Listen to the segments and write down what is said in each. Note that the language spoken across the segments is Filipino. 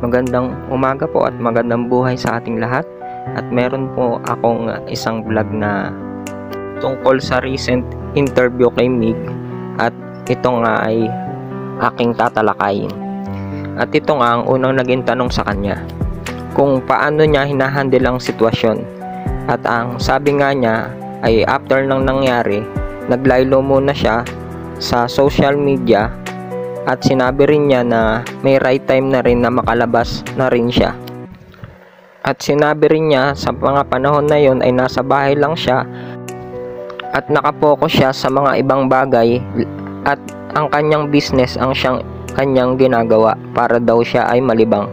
Magandang umaga po at magandang buhay sa ating lahat. At meron po akong isang vlog na tungkol sa recent interview kay Mig. At ito nga ay aking tatalakayin. At ito nga ang unang naging tanong sa kanya, kung paano niya hinahandle ang sitwasyon. At ang sabi nga niya ay after nang nangyari, naglaylo muna siya sa social media. At sinabi rin niya na may right time na rin na makalabas na rin siya. At sinabi rin niya sa mga panahon na yon ay nasa bahay lang siya at nakapokus siya sa mga ibang bagay at ang kanyang business ang kanyang ginagawa para daw siya ay malibang.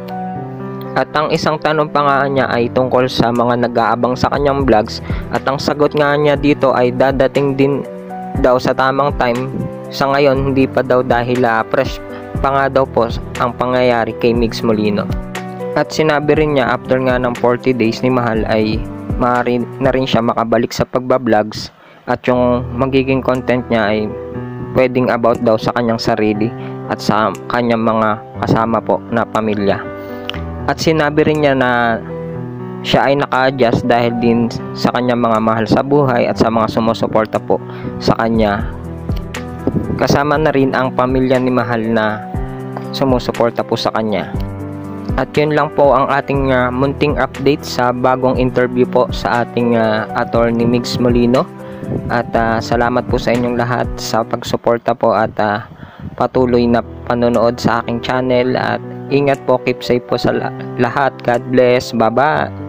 At ang isang tanong pa nga niya ay tungkol sa mga nag-aabang sa kanyang vlogs at ang sagot nga niya dito ay dadating din daw sa tamang time. Sa ngayon, hindi pa daw dahil fresh pa nga daw po ang pangyayari kay Migs Molino. At sinabi rin niya after nga ng 40 days ni Mahal ay maaari na rin siya makabalik sa pagbablogs at yung magiging content niya ay pwedeng about daw sa kanyang sarili at sa kanyang mga kasama po na pamilya. At sinabi rin niya na siya ay naka-adjust dahil din sa kanyang mga mahal sa buhay at sa mga sumusuporta po sa kanya. Kasama na rin ang pamilya ni Mahal na sumusuporta po sa kanya. At yun lang po ang ating munting update sa bagong interview po sa ating attorney Migs Molino. At salamat po sa inyong lahat sa pagsuporta po at patuloy na panonood sa aking channel. At ingat po, keep safe po sa lahat. God bless. Bye-bye.